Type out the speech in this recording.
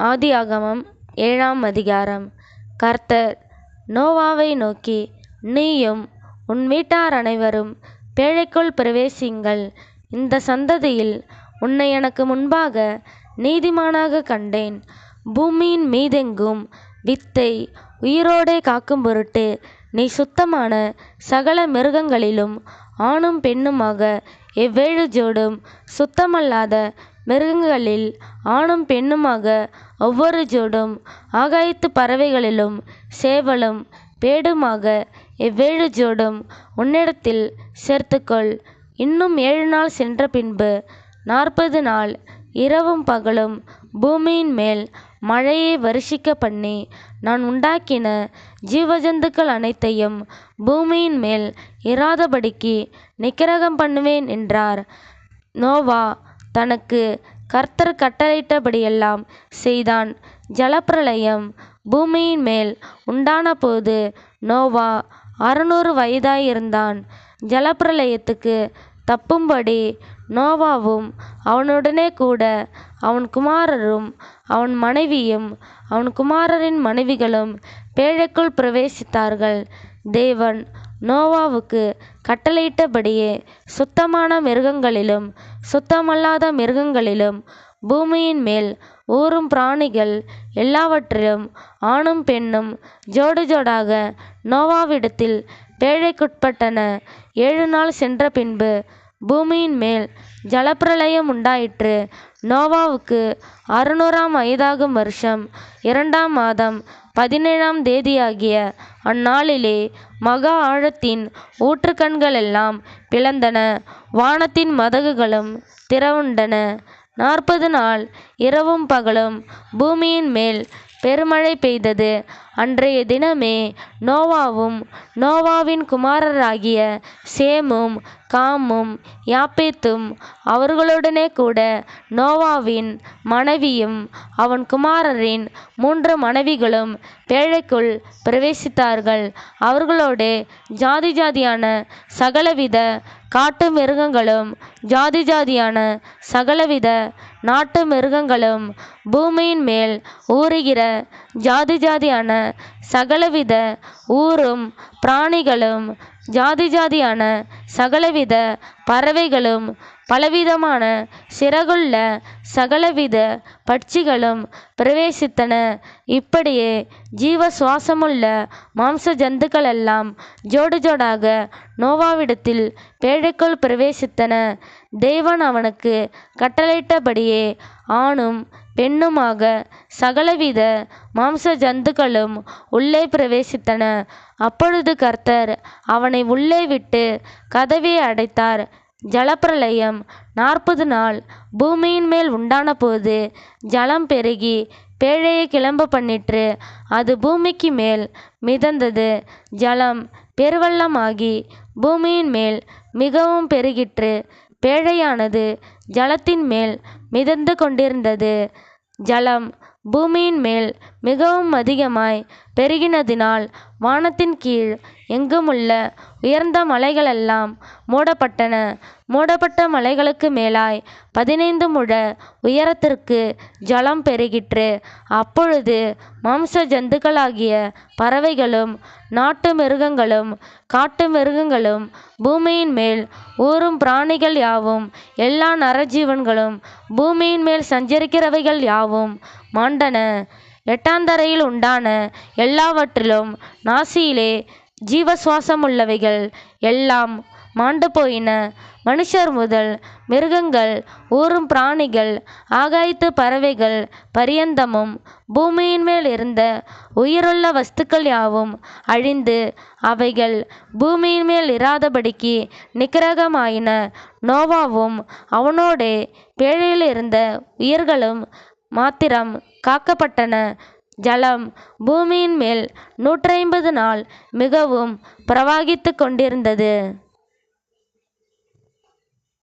ஆதியாகமம் 7ஆம் அதிகாரம். கர்த்தர் நோவாவை நோக்கி, நீயும் உன் வீட்டார் அனைவரும் பேழைக்குள் பிரவேசியுங்கள். இந்த சந்ததியில் உன்னை எனக்கு முன்பாக நீதிமானாக கண்டேன். பூமியின் மீதெங்கும் வித்தை உயிரோடே காக்கும் பொருட்டு நீ சுத்தமான சகல மிருகங்களிலும் ஆணும் பெண்ணுமாக எவ்வேழு ஜோடும், சுத்தமல்லாத மிருகங்களில் ஆணும் பெண்ணுமாக ஒவ்வொரு ஜோடும், ஆகாயத்து பறவைகளிலும் சேவலும் பேடுமாக எவ்வேழு ஜோடும் உன்னிடத்தில் சேர்த்துக்கொள். இன்னும் 7 நாள் சென்ற பின்பு 40 நாள் இரவும் பகலும் பூமியின் மேல் மழையை வருஷிக்க பண்ணி, நான் உண்டாக்கின ஜீவஜந்துக்கள் அனைத்தையும் பூமியின் மேல் இராதபடிக்கு நிக்கிரகம் பண்ணுவேன் என்றார். நோவா தனக்கு கர்த்தர் கட்டளையிட்டபடியெல்லாம் செய்தான். ஜலப்பிரளயம் பூமியின் மேல் உண்டான போது நோவா 600 வயதாயிருந்தான். ஜலப்பிரளயத்துக்கு தப்பும்படி நோவாவும் அவனுடனே கூட அவன் குமாரரும் அவன் மனைவியும் அவன் குமாரரின் மனைவிகளும் பேழைக்குள் பிரவேசித்தார்கள். தேவன் நோவாவுக்கு கட்டளையிட்டபடியே சுத்தமான மிருகங்களிலும் சுத்தமல்லாத மிருகங்களிலும் பூமியின் மேல் ஊரும் பிராணிகள் எல்லாவற்றிலும் ஆணும் பெண்ணும் ஜோடு ஜோடாக நோவாவிடத்தில் பேழைக்குட்பட்டன. 7 நாள் சென்ற பின்பு பூமியின் மேல் ஜலப்பிரளயம் உண்டாயிற்று. நோவாவுக்கு 600ஆம் வயதாகும் வருஷம் 2ஆம் மாதம் 17ஆம் தேதியாகிய அந்நாளிலே மகா ஆழத்தின் ஊற்றுக்கண்களெல்லாம் பிளந்தன, வானத்தின் மதகுகளும் திறவுண்டன. 40 நாள் இரவும் பகலும் பூமியின் மேல் பெருமழை பெய்தது. அன்றைய தினமே நோவாவும் நோவாவின் குமாரராகிய சேமும் காமும் யாப்பேத்தும் அவர்களுடனே கூட நோவாவின் மனைவியும் அவன் குமாரரின் 3 மனைவிகளும் பேழைக்குள் பிரவேசித்தார்கள். அவர்களோடே ஜாதி ஜாதியான சகலவித காட்டு மிருகங்களும் ஜாதி ஜாதியான சகலவித நாட்டு மிருகங்களும் பூமியின் மேல் ஊறுகிற ஜாதி ஜாதியான சகலவித ஊரும் பிராணிகளும் ஜாதி ஜாதியான சகலவித பறவைகளும் பலவிதமான சிறகுள்ள சகலவித பட்சிகளும் பிரவேசித்தன. இப்படியே ஜீவ சுவாசமுள்ள மாம்ச ஜந்துக்களெல்லாம் ஜோடு ஜோடாக நோவாவிடத்தில் பேழைக்குள் பிரவேசித்தன. தேவன் அவனுக்கு கட்டளையிட்டபடியே ஆணும் பெண்ணுமாக சகலவித மாம்ச ஜந்துக்களும் உள்ளே பிரவேசித்தன. அப்பொழுது கர்த்தர் அவனை உள்ளே விட்டு கதவை அடைத்தார். ஜலப்பிரளயம் 40 நாள் பூமியின் மேல் உண்டான போது ஜலம் பெருகி பேழையை கிளம்ப பண்ணிற்று. அது பூமிக்கு மேல் மிதந்தது. ஜலம் பெருவெள்ளமாகி பூமியின் மேல் மிகவும் பெருகிற்று. பேழையானது ஜலத்தின் மேல் மிதந்து கொண்டிருந்தது. ஜலம் பூமியின் மேல் மிகவும் அதிகமாய் பெருகினதினால் வானத்தின் கீழ் எங்குமுள்ள உயர்ந்த மலைகளெல்லாம் மூடப்பட்டன. மூடப்பட்ட மலைகளுக்கு மேலாய் 15 முழ உயரத்திற்கு ஜலம் பெருகிற்று. அப்பொழுது மாம்ச ஜந்துக்களாகிய பறவைகளும் நாட்டு மிருகங்களும் காட்டு மிருகங்களும் பூமியின் மேல் ஊரும் பிராணிகள் யாவும் எல்லா நரஜீவன்களும் பூமியின் மேல் சஞ்சரிக்கிறவைகள் யாவும் மாண்டன. எட்டாந்தரையில் உண்டான எல்லாவற்றிலும் நாசியிலே ஜீவசுவாசமுள்ளவைகள் எல்லாம் மாண்டு போயின. மனுஷர் முதல் மிருகங்கள் ஊரும் பிராணிகள் ஆகாயத்து பறவைகள் பரியந்தமும் பூமியின் மேல் இருந்த உயிருள்ள வஸ்துக்கள் யாவும் அழிந்து அவைகள் பூமியின் மேல் இராதபடிக்கு நிக்கிரகமாயின. நோவாவும் அவனோடே பேழையில் இருந்த உயிர்களும் மாத்திரம் காக்கப்பட்டன. ஜலம் பூமியின் மேல் 150 நாள் மிகவும் பிரவாகித்து கொண்டிருந்தது.